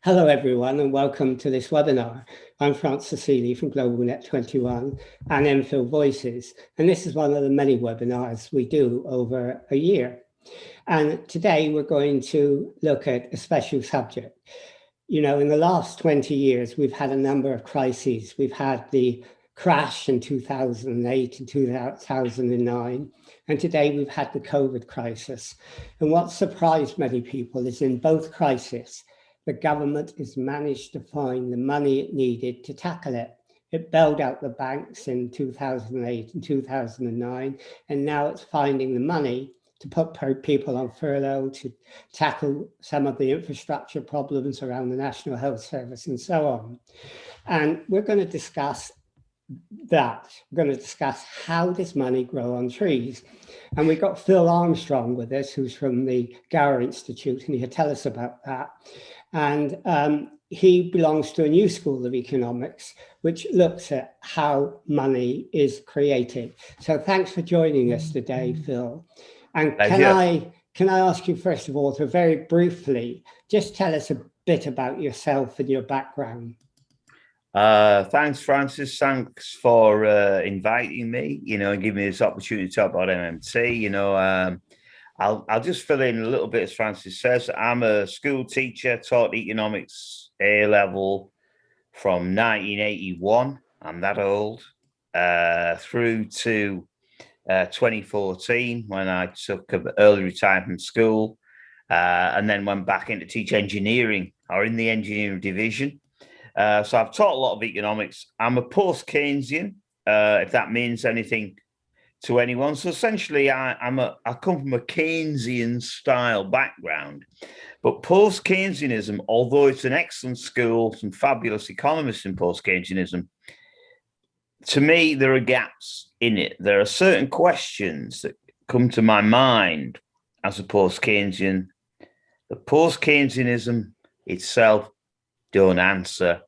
Hello, everyone, and welcome to this webinar. I'm Francis Seeley from GlobalNet 21 and MPhil Voices, and this is one of the many webinars we do over a year. And today we're going to look at a special subject. You know, in the last 20 years, we've had a number of crises. We've had the crash in 2008 and 2009, and today we've had the COVID crisis. And what surprised many people is in both crises, the government has managed to find the money it needed to tackle it. It bailed out the banks in 2008 and 2009, and now it's finding the money to put people on furlough, to tackle some of the infrastructure problems around the National Health Service and so on. And we're going to discuss that. We're going to discuss how does money grow on trees. And we've got Phil Armstrong with us, who's from the Gower Institute, and he'll tell us about that. And he belongs to a new school of economics, which looks at how money is created. So thanks for joining us today, Phil. And can I ask you, first of all, to very briefly just tell us a bit about yourself and your background? Thanks, Francis. Thanks for inviting me, and giving me this opportunity to talk about MMT. I'll just fill in a little bit, as Francis says. I'm a school teacher, taught economics A-level from 1981, I'm that old, through to 2014, when I took an early retirement school, and then went back in to teach engineering, or in the engineering division. So I've taught a lot of economics. I'm a post-Keynesian, if that means anything to anyone. So essentially, I come from a Keynesian style background, but post-Keynesianism, although it's an excellent school, some fabulous economists in post-Keynesianism, to me, there are gaps in it. There are certain questions that come to my mind as a post-Keynesian. The post-Keynesianism itself don't answer.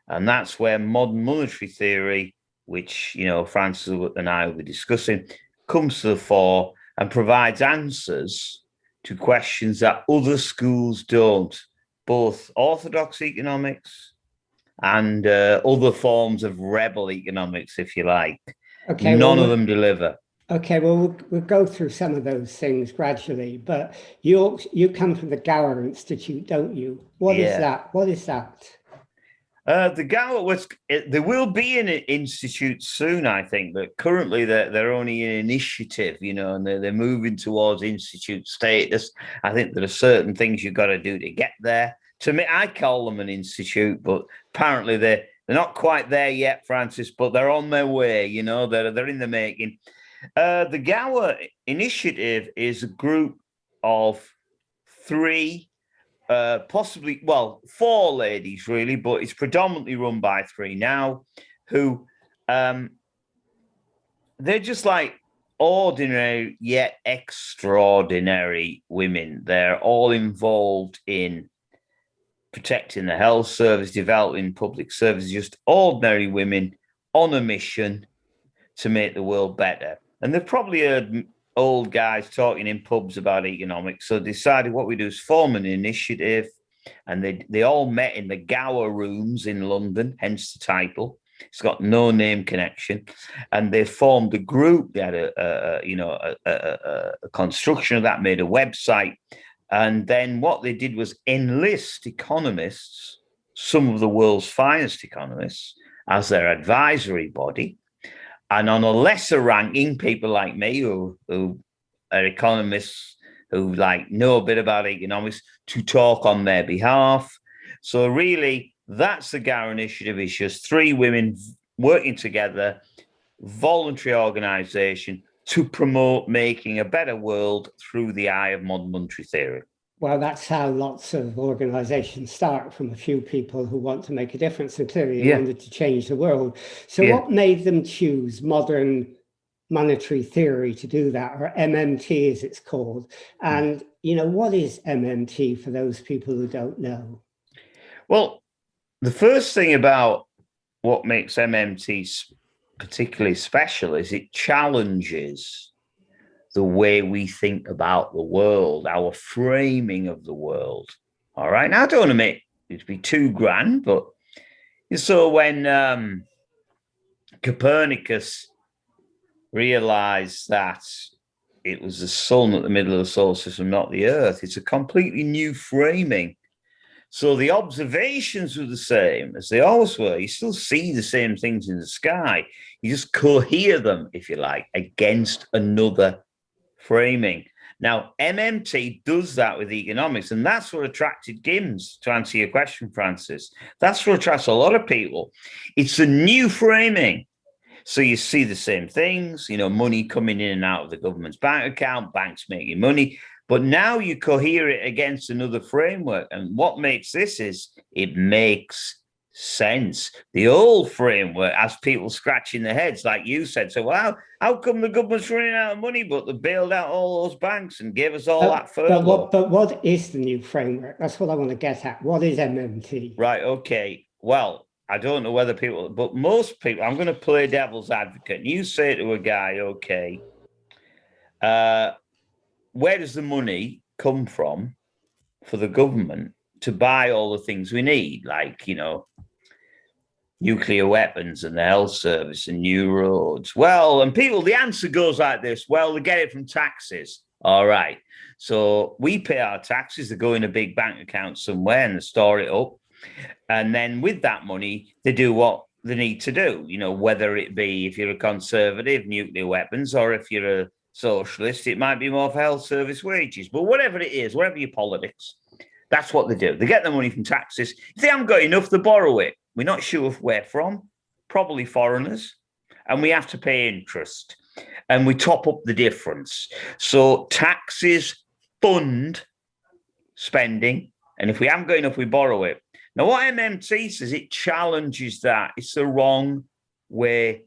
And that's where modern monetary theory, which, Francis and I will be discussing, comes to the fore and provides answers to questions that other schools don't, both orthodox economics and other forms of rebel economics, if you like. Okay, None of them deliver. Okay, well, we'll go through some of those things gradually, but you come from the Gower Institute, don't you? What is that? What is that? The Gower there will be an institute soon, I think, but currently they're only an initiative, and they're moving towards institute status. I think there are certain things you've got to do to get there. To me, I call them an institute, but apparently they're not quite there yet, Francis, but they're on their way, they're in the making. The Gower Initiative is a group of three, possibly, four ladies, really, but it's predominantly run by three now, who they're just like ordinary yet extraordinary women. They're all involved in protecting the health service, developing public services, just ordinary women on a mission to make the world better. And they've probably heard old guys talking in pubs about economics, so decided what we do is form an initiative, and they all met in the Gower Rooms in London, hence the title. It's got no name connection, and they formed a group. They had a construction of that, made a website, and then what they did was enlist economists, some of the world's finest economists, as their advisory body. And on a lesser ranking, people like me who are economists who know a bit about economics, to talk on their behalf. So really, that's the Gower Initiative. It's just three women working together, voluntary organization, to promote making a better world through the eye of modern monetary theory. Well, that's how lots of organizations start, from a few people who want to make a difference, and clearly they wanted to change the world. So what made them choose modern monetary theory to do that, or MMT as it's called? And, what is MMT for those people who don't know? Well, the first thing about what makes MMT particularly special is it challenges the way we think about the world, our framing of the world. All right. Now, I don't want to make it'd be £2,000. But so when Copernicus realized that it was the sun at the middle of the solar system, not the Earth, it's a completely new framing. So the observations were the same as they always were. You still see the same things in the sky. You just cohere them, if you like, against another framing. Now, MMT does that with economics, and that's what attracted Gims, to answer your question, Francis. That's what attracts a lot of people. It's a new framing. So you see the same things, money coming in and out of the government's bank account, banks making money. But now you cohere it against another framework. And what makes this is it makes sense. The old framework has people scratching their heads, like you said. So, well, how come the government's running out of money, but they bailed out all those banks and gave us all that furlough? But what is the new framework? That's what I want to get at. What is MMT? Right, okay. Well, I don't know whether people, but most people, I'm going to play devil's advocate. And you say to a guy, okay, where does the money come from for the government to buy all the things we need, like, nuclear weapons and the health service and new roads? Well, and people, the answer goes like this. Well, they get it from taxes. All right. So we pay our taxes, they go in a big bank account somewhere and they store it up. And then with that money, they do what they need to do, whether it be, if you're a conservative, nuclear weapons, or if you're a socialist, it might be more for health service wages. But whatever it is, whatever your politics, that's what they do. They get the money from taxes. If they haven't got enough, they borrow it. We're not sure where from, probably foreigners, and we have to pay interest. And we top up the difference. So taxes fund spending, and if we haven't got enough, we borrow it. Now, what MMT says, it challenges that. It's the wrong way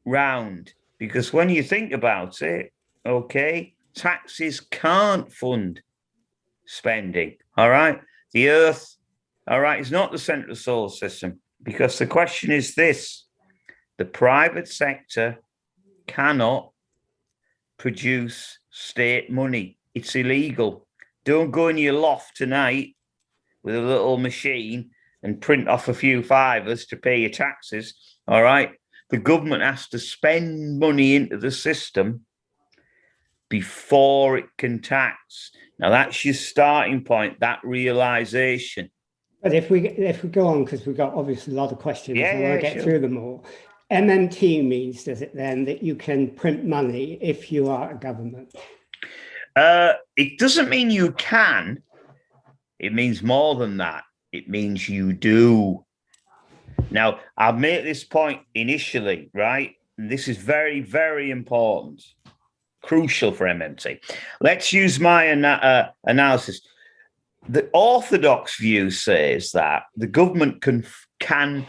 round. Because when you think about it, okay, taxes can't fund spending, all right? The Earth, all right, is not the center of the solar system. Because the question is this: the private sector cannot produce state money. It's illegal. Don't go in your loft tonight with a little machine and print off a few fivers to pay your taxes, all right? The government has to spend money into the system before it can tax. Now, that's your starting point, that realization. But if we go on, because we've got obviously a lot of questions, I want to get through them all. MMT means, does it then, that you can print money if you are a government? It doesn't mean you can. It means more than that. It means you do. Now, I'll make this point initially, right? This is very, very important, crucial for MMT. Let's use my analysis. The orthodox view says that the government can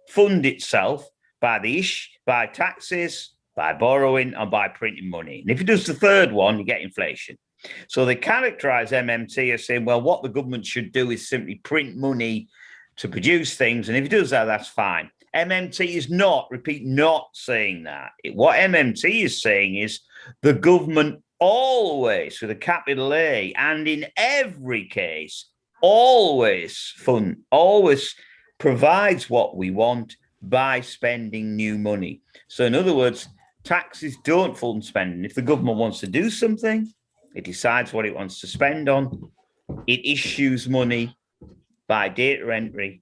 fund itself by taxes, by borrowing, and by printing money. And if it does the third one, you get inflation. So they characterize MMT as saying, well, what the government should do is simply print money to produce things. And if it does that, that's fine. MMT is not saying that. What MMT is saying is the government always, with a capital A, and in every case, always provides what we want by spending new money. So in other words, taxes don't fund spending. If the government wants to do something, it decides what it wants to spend on. It issues money by data entry,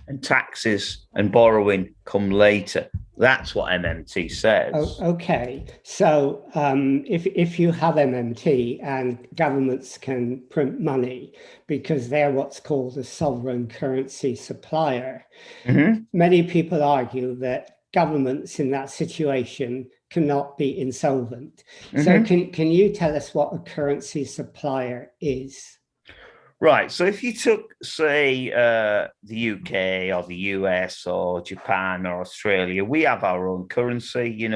and taxes and borrowing come later. That's what MMT says. Oh, okay. So if you have MMT and governments can print money because they're what's called a sovereign currency supplier, many people argue that governments in that situation cannot be insolvent. So can you tell us what a currency supplier is? Right. So if you took, say, the UK or the US or Japan or Australia, we have our own currency,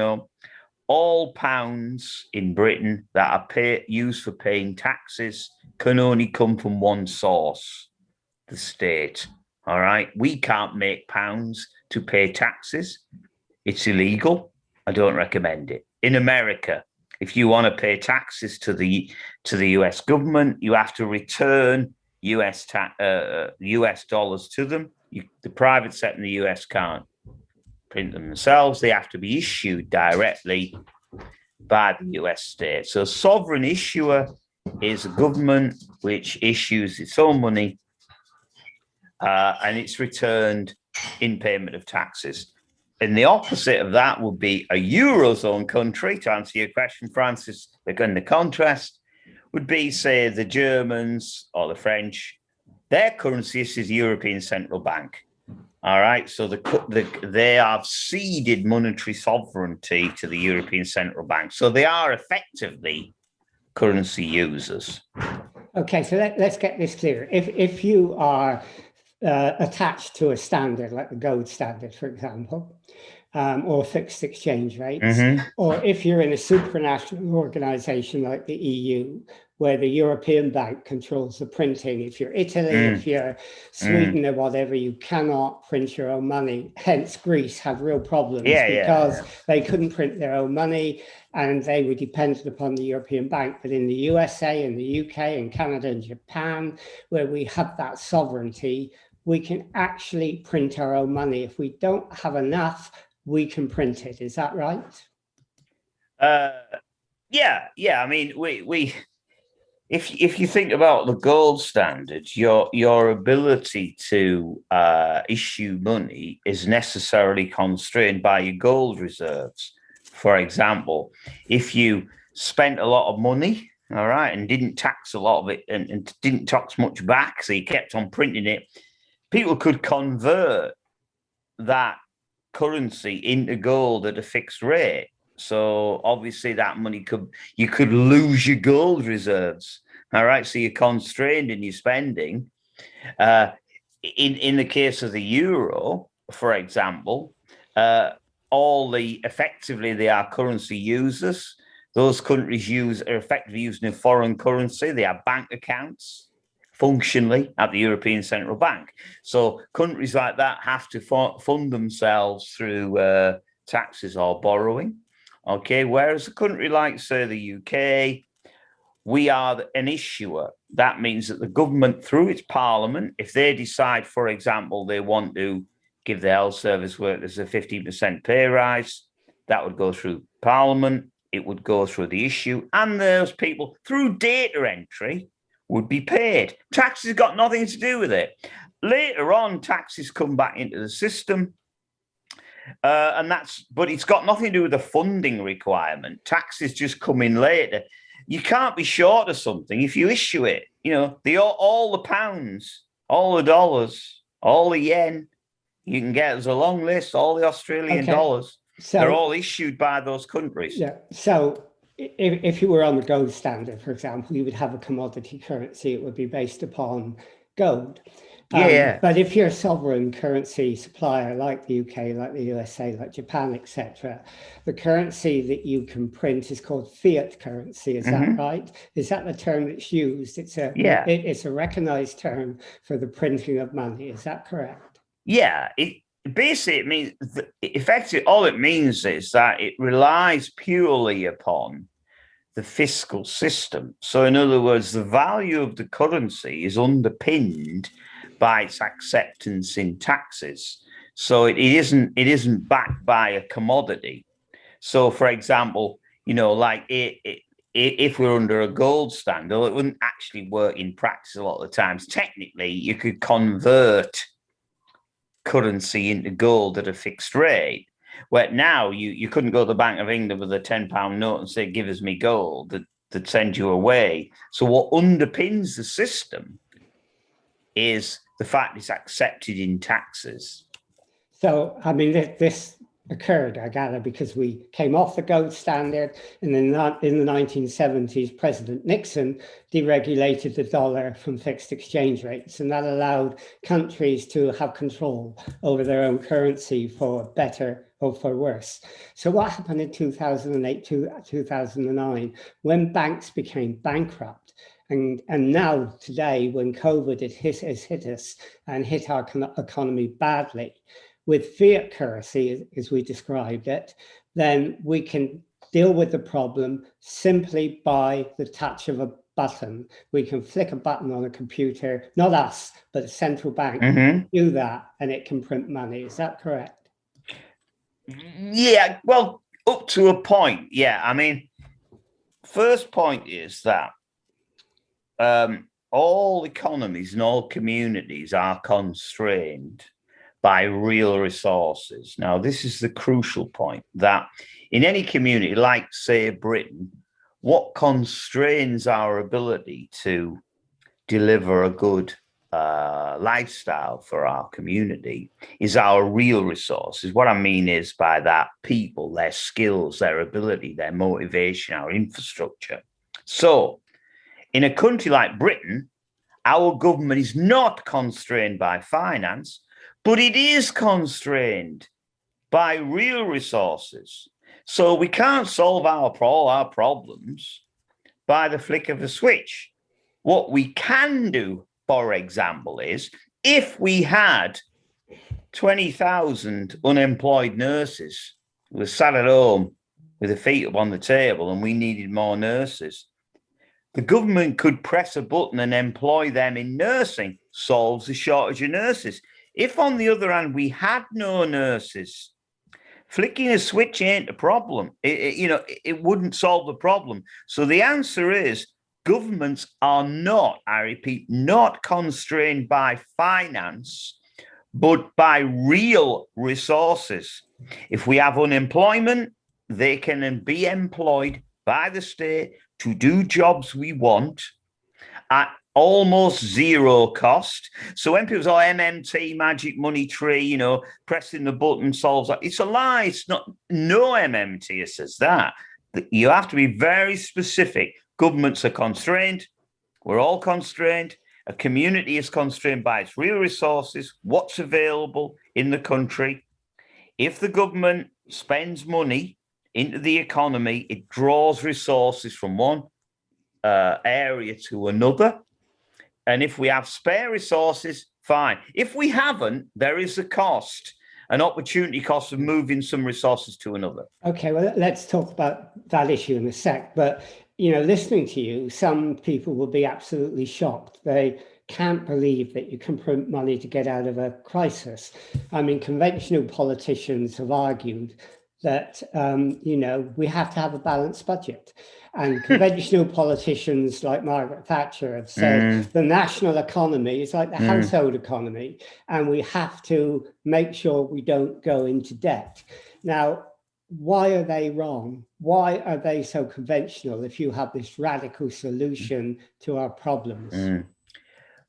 all pounds in Britain that are used for paying taxes can only come from one source, the state. All right. We can't make pounds to pay taxes. It's illegal. I don't recommend it. In America, if you want to pay taxes to the US government, you have to return US dollars to them. The private sector in the US can't print them themselves. They have to be issued directly by the US state. So sovereign issuer is a government which issues its own money and it's returned in payment of taxes. And the opposite of that would be a Eurozone country, to answer your question, Francis, again, the contrast would be, say, the Germans or the French. Their currency is the European Central Bank. All right, so they have ceded monetary sovereignty to the European Central Bank. So they are effectively currency users. Okay, so let's get this clear. If you are attached to a standard like the gold standard, for example, or fixed exchange rates, or if you're in a supranational organization like the EU, where the European Bank controls the printing. If you're Italy, if you're Sweden or whatever, you cannot print your own money. Hence, Greece had real problems because they couldn't print their own money and they were dependent upon the European Bank. But in the USA and the UK and Canada and Japan, where we have that sovereignty, we can actually print our own money. If we don't have enough, we can print it. Is that right? Yeah. I mean, if you think about the gold standard, your ability to issue money is necessarily constrained by your gold reserves. For example, if you spent a lot of money, all right, and didn't tax a lot of it and didn't tax much back, so you kept on printing it, people could convert that currency into gold at a fixed rate. So obviously that money you could lose your gold reserves. All right. So you're constrained in your spending. In the case of the euro, for example, effectively they are currency users. Those countries are effectively using a foreign currency. They have bank accounts functionally at the European Central Bank. So countries like that have to fund themselves through taxes or borrowing. Okay, whereas a country like, say, the UK, we are an issuer. That means that the government, through its parliament, if they decide, for example, they want to give the health service workers a 15% pay rise, that would go through parliament. It would go through the issue, and those people, through data entry, would be paid. Taxes got nothing to do with it. Later on, taxes come back into the system. But it's got nothing to do with the funding requirement. Taxes just come in later. You can't be short of something if you issue it. You know, all the pounds, all the dollars, all the yen you can get. There's a long list. All the Australian dollars. So, they're all issued by those countries. Yeah. So if you were on the gold standard, for example, you would have a commodity currency. It would be based upon gold. But if you're a sovereign currency supplier like the UK, like the USA, like Japan, etc., the currency that you can print is called fiat currency. Is that right? Is that the term that's used? It's a recognized term for the printing of money. Is that correct? Yeah. Basically, it means effectively all it means is that it relies purely upon the fiscal system. So, in other words, the value of the currency is underpinned by its acceptance in taxes. So it isn't backed by a commodity. So, for example, you know, like if we're under a gold standard, it wouldn't actually work in practice a lot of the times. Technically, you could convert currency into gold at a fixed rate. Where now you couldn't go to the Bank of England with a £10 note and say, give us me gold, that send you away. So what underpins the system is the fact it's accepted in taxes. So, I mean, this occurred, I gather, because we came off the gold standard, and then in the 1970s, President Nixon deregulated the dollar from fixed exchange rates, and that allowed countries to have control over their own currency for better or for worse. So what happened in 2008 to 2009, when banks became bankrupt? And now today, when COVID has hit us and hit our economy badly, with fiat currency, as we described it, then we can deal with the problem simply by the touch of a button. We can flick a button on a computer, not us, but a central bank, do that, and it can print money. Is that correct? Yeah, well, up to a point. Yeah, I mean, first point is that all economies and all communities are constrained by real resources. Now, this is the crucial point, that in any community, like, say, Britain, what constrains our ability to deliver a good lifestyle for our community is our real resources. What I mean is by that, people, their skills, their ability, their motivation, our infrastructure. So in a country like Britain, our government is not constrained by finance, but it is constrained by real resources. So we can't solve all our problems by the flick of a switch. What we can do, for example, is if we had 20,000 unemployed nurses who were sat at home with their feet up on the table and we needed more nurses, the government could press a button and employ them in nursing, solves the shortage of nurses. If, on the other hand, we had no nurses, flicking a switch ain't a problem. It wouldn't solve the problem. So the answer is governments are not, I repeat, not constrained by finance, but by real resources. If we have unemployment, they can be employed by the state to do jobs we want at almost zero cost. So when people say, oh, MMT, magic money tree, pressing the button solves that, it's a lie. It's not. No MMT says that. You have to be very specific. Governments are constrained. We're all constrained. A community is constrained by its real resources, what's available in the country. If the government spends money into the economy, it draws resources from one area to another. And if we have spare resources, fine. If we haven't, there is a cost, an opportunity cost of moving some resources to another. Okay, well, let's talk about that issue in a sec. But, listening to you, some people will be absolutely shocked. They can't believe that you can print money to get out of a crisis. I mean, conventional politicians have argued that, we have to have a balanced budget. And conventional politicians like Margaret Thatcher have said the national economy is like the household economy, and we have to make sure we don't go into debt. Now, why are they wrong? Why are they so conventional if you have this radical solution to our problems?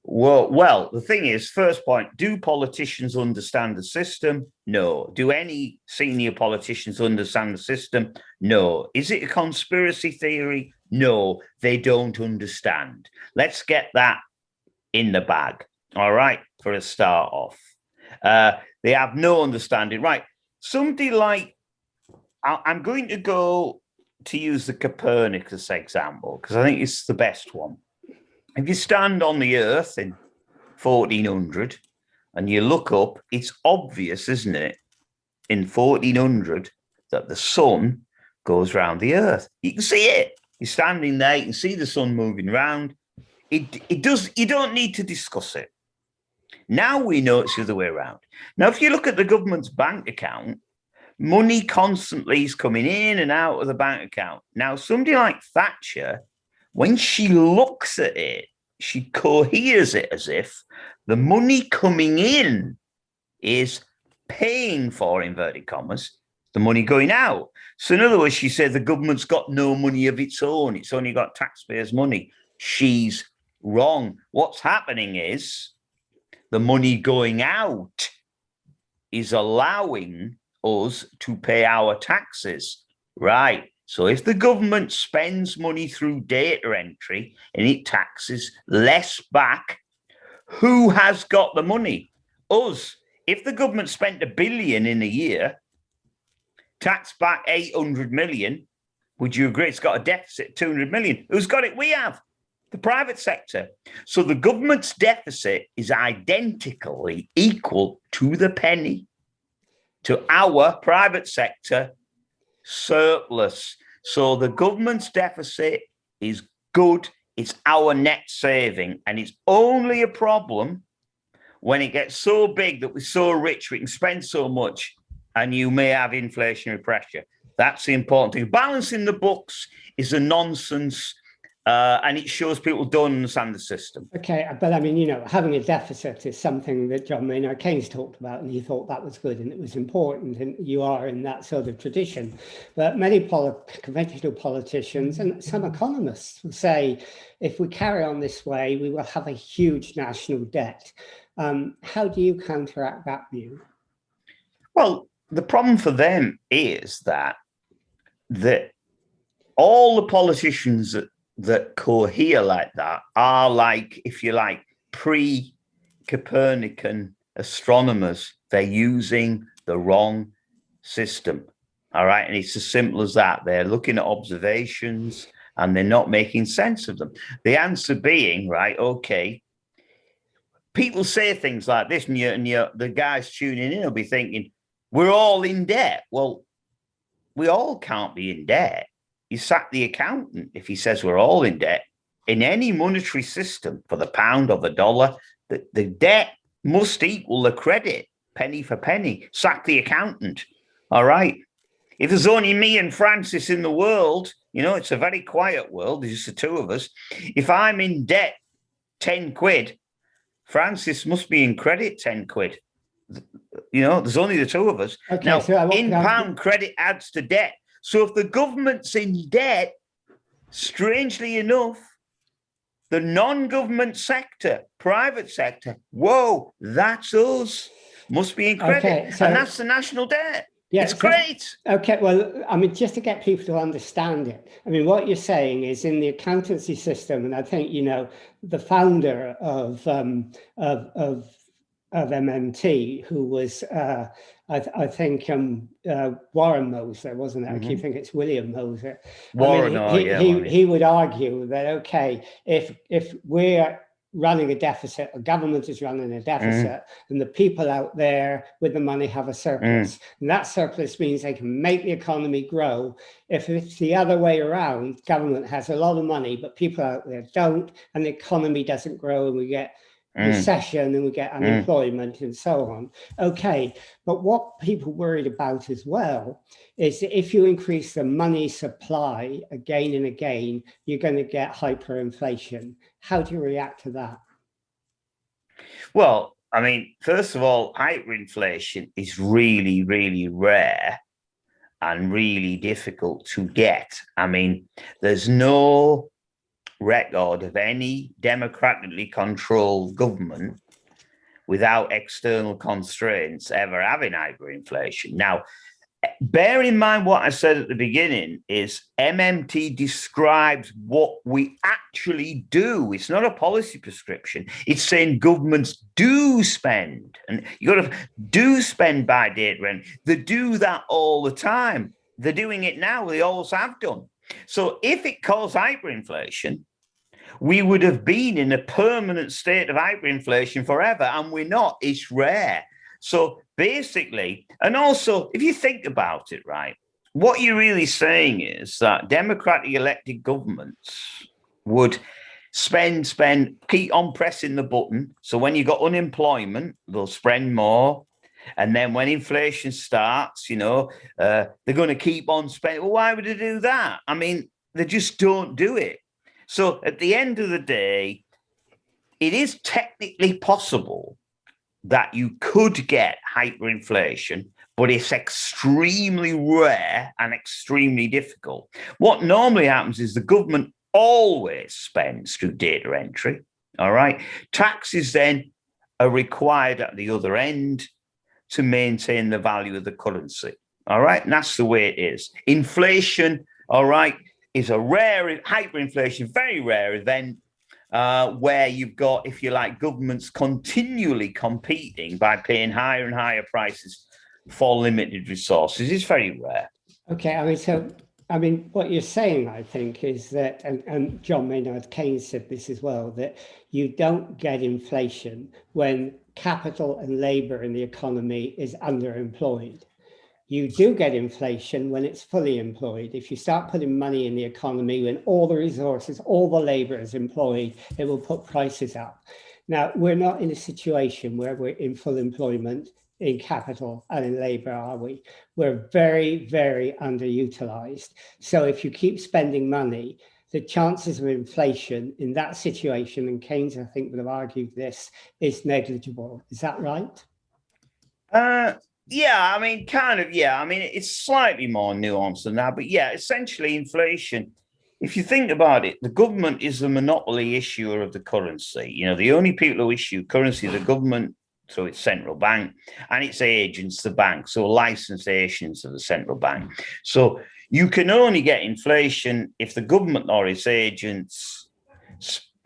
Well, the thing is, first point, do politicians understand the system? No. Do any senior politicians understand the system? No. Is it a conspiracy theory? No, they don't understand. Let's get that in the bag, all right, for a start off. They have no understanding. Right, somebody like, I'm going to go to use the Copernicus example, because I think it's the best one. If you stand on the Earth in 1400 and you look up, it's obvious, isn't it, in 1400 that the sun goes round the Earth. You can see it. You're standing there, you can see the sun moving round. It does. You don't need to discuss it. Now we know it's the other way around. Now, if you look at the government's bank account, money constantly is coming in and out of the bank account. Now, somebody like Thatcher, when she looks at it, she coheres it as if the money coming in is paying for, inverted commas, the money going out. So in other words, she said the government's got no money of its own. It's only got taxpayers' money. She's wrong. What's happening is the money going out is allowing us to pay our taxes. Right. So if the government spends money through data entry and it taxes less back, who has got the money? Us. If the government spent $1 billion in a year, taxed back 800 million, would you agree it's got a deficit of 200 million? Who's got it? We have. The private sector. So the government's deficit is identically equal to the penny to our private sector surplus. So the government's deficit is good It's our net saving, and it's only a problem when it gets so big that we're so rich we can spend so much, and you may have inflationary pressure. That's the important thing. Balancing the books is a nonsense, and it shows people don't understand the system. Okay, but I mean, you know, having a deficit is something that John Maynard Keynes talked about, and he thought that was good and it was important, and you are in that sort of tradition. But many conventional politicians and some economists will say, if we carry on this way, we will have a huge national debt. How do you counteract that view? Well, the problem for them is that all the politicians that cohere like that are like, if you like, pre-Copernican astronomers. They're using the wrong system. All right. And it's as simple as that. They're looking at observations and they're not making sense of them. The answer being, right, okay, people say things like this, and the guys tuning in will be thinking, we're all in debt. Well, we all can't be in debt. You sack the accountant if he says we're all in debt. In any monetary system, for the pound or the dollar, the debt must equal the credit, penny for penny. Sack the accountant. All right. If there's only me and Francis in the world, you know, it's a very quiet world. There's just the two of us. If I'm in debt 10 quid, Francis must be in credit 10 quid. You know, there's only the two of us. Okay, now, so in-pound credit adds to debt. So if the government's in debt, strangely enough, the non-government sector, private sector, whoa, that's us, must be in credit. Okay, so, and that's the national debt. Yeah, it's great. Okay, well, I mean, just to get people to understand it, I mean, what you're saying is in the accountancy system, and I think, you know, the founder of MMT, who was, I think, Warren Moser, wasn't it? Mm-hmm. I think it's William Moser. Warren, I mean, he would argue that, okay, if we're running a deficit, a government is running a deficit, and the people out there with the money have a surplus. And that surplus means they can make the economy grow. If it's the other way around, government has a lot of money, but people out there don't, and the economy doesn't grow, and we get recession and we get unemployment and so on. Okay, but what people worried about as well is that if you increase the money supply again and again, you're going to get hyperinflation. How do you react to that? Well, I mean, first of all, hyperinflation is really, really rare and really difficult to get. I mean, there's no record of any democratically controlled government without external constraints ever having hyperinflation. Now, bear in mind what I said at the beginning is MMT describes what we actually do. It's not a policy prescription. It's saying governments do spend, and you got to do spend by date rent. They do that all the time. They're doing it now. They always have done. So if it caused hyperinflation, we would have been in a permanent state of hyperinflation forever, and we're not. It's rare. So basically, and also, if you think about it, right, what you're really saying is that democratically elected governments would spend, keep on pressing the button. So when you've got unemployment, they'll spend more. And then when inflation starts, you know, they're going to keep on spending. Well, why would they do that? I mean, they just don't do it. So at the end of the day, it is technically possible that you could get hyperinflation, but it's extremely rare and extremely difficult. What normally happens is the government always spends through data entry, all right? Taxes then are required at the other end to maintain the value of the currency, all right? And that's the way it is. Inflation, all right, is a rare, hyperinflation, very rare event where you've got, if you like, governments continually competing by paying higher and higher prices for limited resources. It's very rare. Okay, I mean, what you're saying, I think, is that, and John Maynard Keynes said this as well, that you don't get inflation when capital and labor in the economy is underemployed. you do get inflation when it's fully employed. If you start putting money in the economy, when all the resources, all the labor is employed, it will put prices up. Now, we're not in a situation where we're in full employment in capital and in labor, are we? We're very, very underutilized. So if you keep spending money, the chances of inflation in that situation, and Keynes, I think, would have argued this, is negligible. Is that right? Yeah, I mean, kind of, yeah. I mean, it's slightly more nuanced than that, but yeah, essentially inflation. If you think about it, the government is the monopoly issuer of the currency. You know, the only people who issue currency are the government through its central bank and its agents, the bank, so licensed agents of the central bank. So you can only get inflation if the government or its agents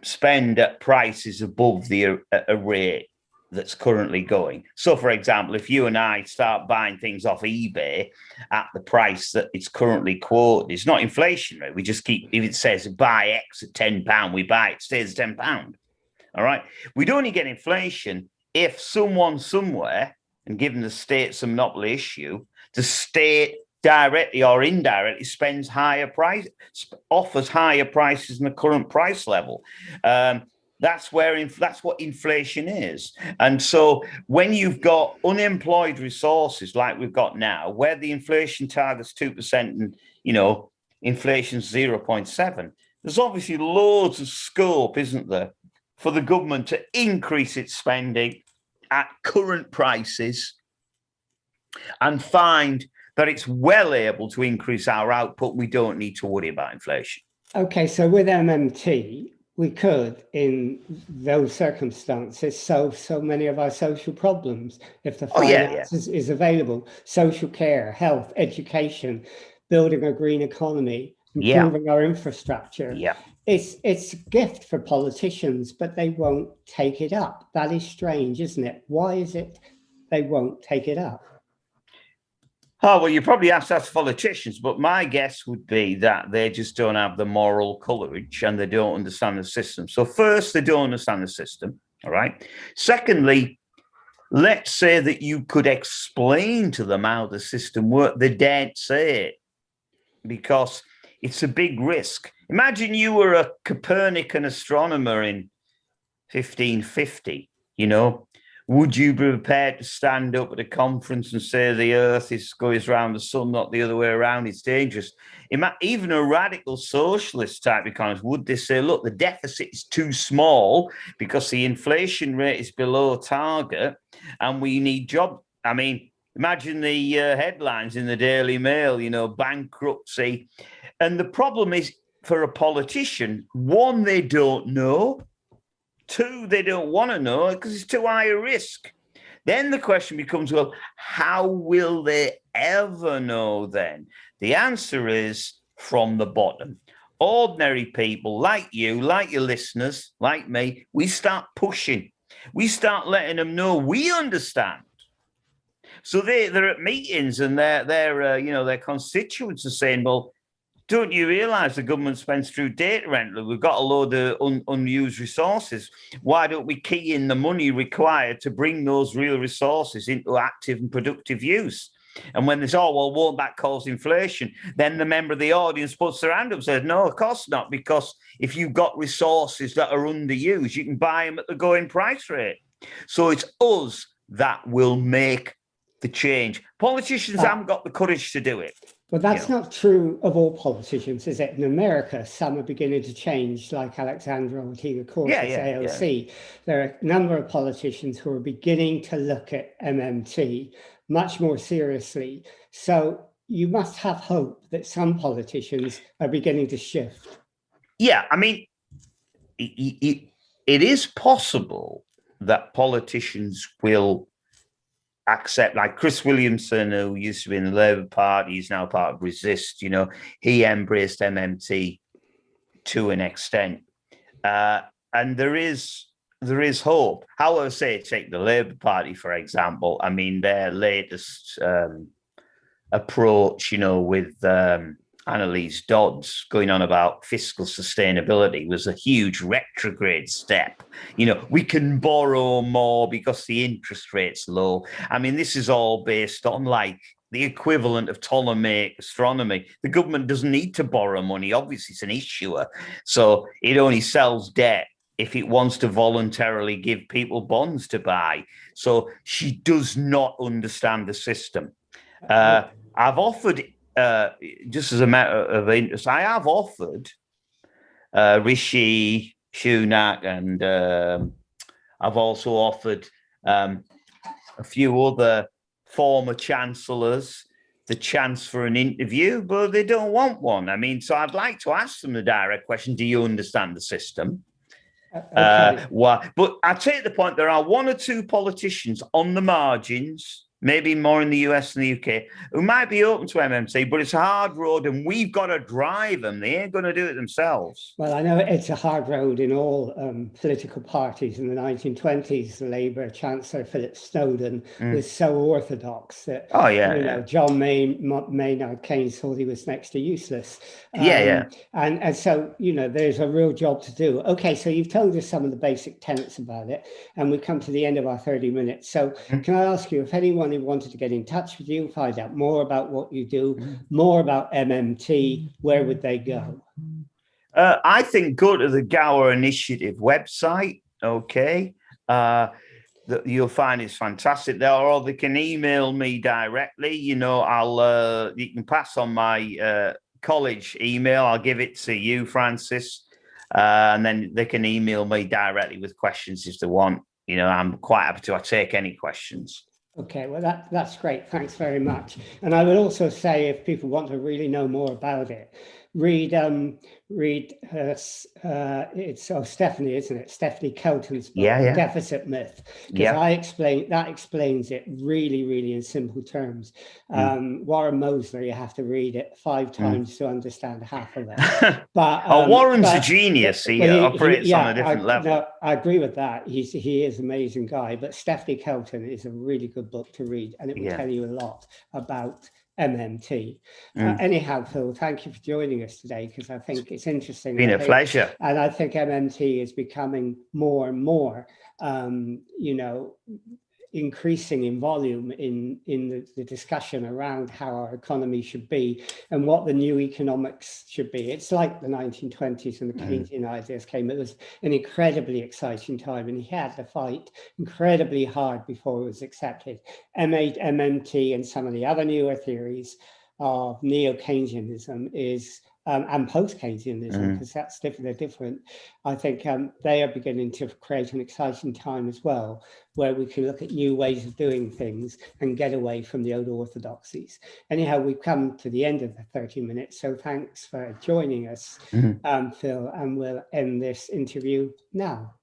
spend at prices above the a rate that's currently going. So, for example, if you and I start buying things off eBay at the price that it's currently quoted, it's not inflationary. We just keep, if it says buy X at £10, we buy it, stays at £10. All right. We'd only get inflation if someone somewhere, and given the state some monopoly issue, the state directly or indirectly spends higher price, offers higher prices than the current price level. That's what inflation is. And so when you've got unemployed resources like we've got now, where the inflation target's 2% and, you know, inflation's 0.7, there's obviously loads of scope, isn't there, for the government to increase its spending at current prices and find that it's well able to increase our output. We don't need to worry about inflation. Okay, so with MMT, we could, in those circumstances, solve so many of our social problems if the finance is available. Social care, health, education, building a green economy, improving our infrastructure. It's a gift for politicians, but they won't take it up. That is strange, isn't it? Why is it they won't take it up? Oh, well, you probably have to ask politicians, but my guess would be that they just don't have the moral courage and they don't understand the system. So first, they don't understand the system, all right? Secondly, let's say that you could explain to them how the system works. They daren't say it because it's a big risk. Imagine you were a Copernican astronomer in 1550, you know, would you be prepared to stand up at a conference and say the Earth goes around the sun, not the other way around? It's dangerous. Even a radical socialist type economist, would they say, look, the deficit is too small because the inflation rate is below target and we need jobs? I mean, imagine the headlines in the Daily Mail, you know, bankruptcy. And the problem is for a politician, one, they don't know. Two, they don't want to know because it's too high a risk. Then the question becomes, well, how will they ever know then? The answer is from the bottom. Ordinary people like you, like your listeners, like me, we start pushing. We start letting them know we understand. So they're at meetings and their constituents are saying, well, don't you realize the government spends through data rental? We've got a load of unused resources. Why don't we key in the money required to bring those real resources into active and productive use? And when they say, oh, well, won't that cause inflation? Then the member of the audience puts their hand up and says, no, of course not, because if you've got resources that are underused, you can buy them at the going price rate. So it's us that will make the change. Politicians haven't got the courage to do it. Well, that's not true of all politicians, is it? In America, some are beginning to change, like Alexandra Ortega-Cortez, AOC. There are a number of politicians who are beginning to look at MMT much more seriously. So you must have hope that some politicians are beginning to shift. Yeah, I mean, it is possible that politicians will accept, like Chris Williamson, who used to be in the Labour Party, he's now part of Resist, you know, he embraced MMT to an extent. And there is hope. However, say, take the Labour Party, for example. I mean, their latest approach, you know, with Annalise Dodds going on about fiscal sustainability was a huge retrograde step. You know, we can borrow more because the interest rate's low. I mean, this is all based on like the equivalent of Ptolemaic astronomy. The government doesn't need to borrow money. Obviously, it's an issuer. So it only sells debt if it wants to voluntarily give people bonds to buy. So she does not understand the system. I've offered, just as a matter of interest, I have offered Rishi Sunak, and I've also offered a few other former chancellors the chance for an interview, but they don't want one. I mean, so I'd like to ask them the direct question: do you understand the system? Okay. But I take the point, there are one or two politicians on the margins, maybe more in the US and the UK, who might be open to MMT, but it's a hard road and we've got to drive them. They ain't going to do it themselves. Well, I know it's a hard road in all political parties. In the 1920s, the Labour Chancellor Philip Snowden was so orthodox that John Maynard Keynes thought he was next to useless. And so, there's a real job to do. Okay, so you've told us some of the basic tenets about it, and we've come to the end of our 30 minutes. So can I ask you, if anyone who wanted to get in touch with you, find out more about what you do, more about MMT, where would they go? I think go to the Gower Initiative website. Okay. You'll find it's fantastic there, or they can email me directly. You can pass on my college email. I'll give it to you, Francis, and then they can email me directly with questions if they want. I'm quite happy to take any questions. Okay, well, that's great. Thanks very much. And I would also say, if people want to really know more about it, read it's Stephanie, isn't it? Stephanie Kelton's book, Deficit Myth, because that explains it really, really in simple terms. Warren Mosley, you have to read it 5 times to understand half of it. But Warren's a genius. He operates on a different level. No, I agree with that. He is an amazing guy. But Stephanie Kelton is a really good book to read, and it will tell you a lot about MMT. Anyhow, Phil, thank you for joining us today, because I think it's interesting. Been a pleasure. And I think MMT is becoming more and more, increasing in volume in the discussion around how our economy should be and what the new economics should be. It's like the 1920s and the Keynesian ideas came. It was an incredibly exciting time, and he had to fight incredibly hard before it was accepted. MMT and some of the other newer theories of neo-Keynesianism and post-Keynesianism, because that's different. They're different. I think they are beginning to create an exciting time as well, where we can look at new ways of doing things and get away from the old orthodoxies. Anyhow, we've come to the end of the 30 minutes, so thanks for joining us, Phil, and we'll end this interview now.